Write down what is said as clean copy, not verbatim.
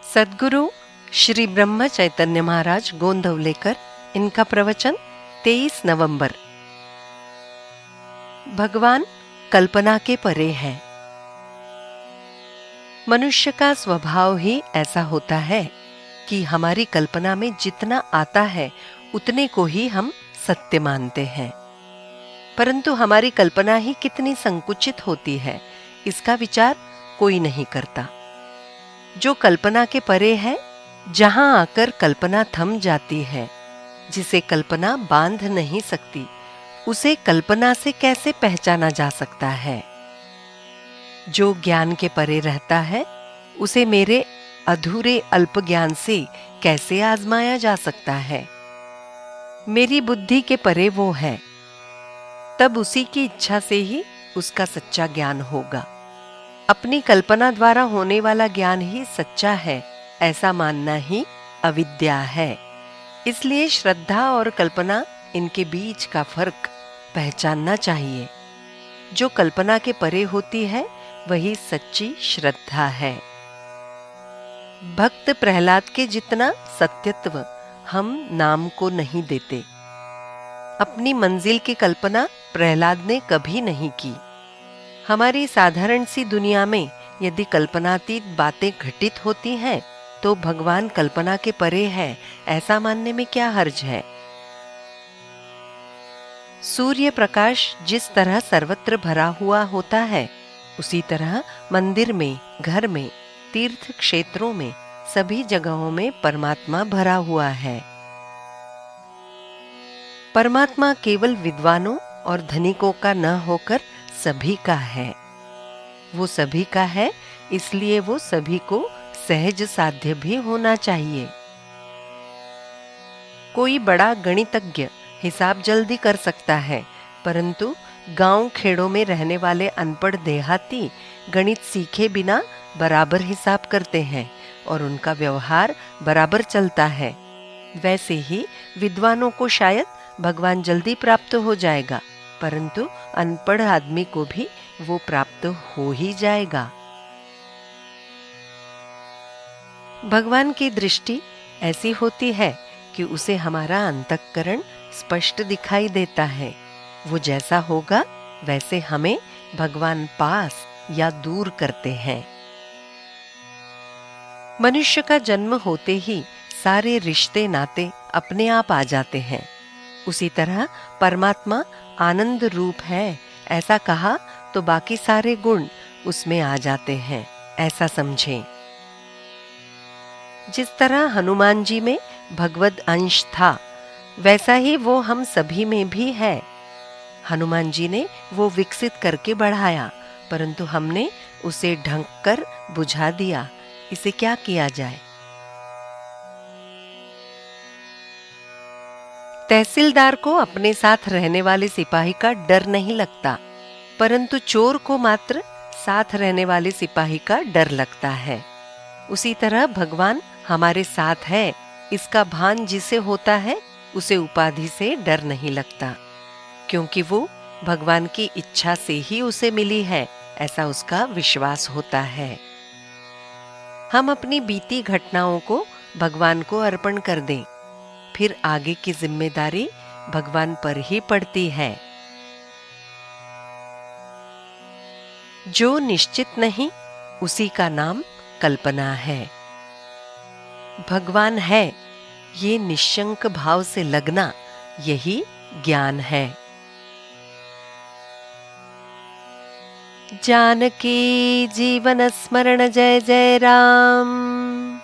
सद्गुरु श्री ब्रह्म चैतन्य महाराज गोंदवलेकर, इनका प्रवचन 23 नवंबर। भगवान कल्पना के परे है। मनुष्य का स्वभाव ही ऐसा होता है कि हमारी कल्पना में जितना आता है उतने को ही हम सत्य मानते हैं, परंतु हमारी कल्पना ही कितनी संकुचित होती है, इसका विचार कोई नहीं करता। जो कल्पना के परे है, जहां आकर कल्पना थम जाती है, जिसे कल्पना बांध नहीं सकती, उसे कल्पना से कैसे पहचाना जा सकता है। जो ज्ञान के परे रहता है, उसे मेरे अधूरे अल्प ज्ञान से कैसे आजमाया जा सकता है। मेरी बुद्धि के परे वो है, तब उसी की इच्छा से ही उसका सच्चा ज्ञान होगा। अपनी कल्पना द्वारा होने वाला ज्ञान ही सच्चा है, ऐसा मानना ही अविद्या है। इसलिए श्रद्धा और कल्पना, इनके बीच का फर्क पहचानना चाहिए। जो कल्पना के परे होती है, वही सच्ची श्रद्धा है। भक्त प्रहलाद के जितना सत्यत्व हम नाम को नहीं देते। अपनी मंजिल की कल्पना प्रहलाद ने कभी नहीं की। हमारी साधारण सी दुनिया में यदि कल्पनातीत बातें घटित होती हैं, तो भगवान कल्पना के परे है, ऐसा मानने में क्या हर्ज है। सूर्य प्रकाश जिस तरह सर्वत्र भरा हुआ होता है, उसी तरह मंदिर में, घर में, तीर्थ क्षेत्रों में, सभी जगहों में परमात्मा भरा हुआ है। परमात्मा केवल विद्वानों और धनिकों का न होकर सभी का है। वो सभी का है, इसलिए वो सभी को सहज साध्य भी होना चाहिए। कोई बड़ा गणितज्ञ हिसाब जल्दी कर सकता है, परंतु गांव खेड़ों में रहने वाले अनपढ़ देहाती गणित सीखे बिना बराबर हिसाब करते हैं और उनका व्यवहार बराबर चलता है। वैसे ही विद्वानों को शायद भगवान जल्दी प्राप्त हो जाएगा, परंतु अनपढ़ आदमी को भी वो प्राप्त हो ही जाएगा। भगवान की दृष्टि ऐसी होती है कि उसे हमारा अंतःकरण स्पष्ट दिखाई देता है। वो जैसा होगा वैसे हमें भगवान पास या दूर करते हैं। मनुष्य का जन्म होते ही सारे रिश्ते नाते अपने आप आ जाते हैं। उसी तरह परमात्मा आनंद रूप है, ऐसा कहा तो बाकी सारे गुण उसमें आ जाते हैं, ऐसा समझें। जिस तरह हनुमान जी में भगवद अंश था, वैसा ही वो हम सभी में भी है। हनुमान जी ने वो विकसित करके बढ़ाया, परंतु हमने उसे ढंक कर बुझा दिया। इसे क्या किया जाए। तहसीलदार को अपने साथ रहने वाले सिपाही का डर नहीं लगता, परंतु चोर को मात्र साथ रहने वाले सिपाही का डर लगता है। उसी तरह भगवान हमारे साथ है, इसका भान जिसे होता है, उसे उपाधि से डर नहीं लगता, क्योंकि वो भगवान की इच्छा से ही उसे मिली है, ऐसा उसका विश्वास होता है। हम अपनी बीती घटनाओं को भगवान को अर्पण कर दें, फिर आगे की जिम्मेदारी भगवान पर ही पड़ती है। जो निश्चित नहीं, उसी का नाम कल्पना है। भगवान है, ये निश्शंक भाव से लगना, यही ज्ञान है। जानकी जीवन स्मरण जय जय राम।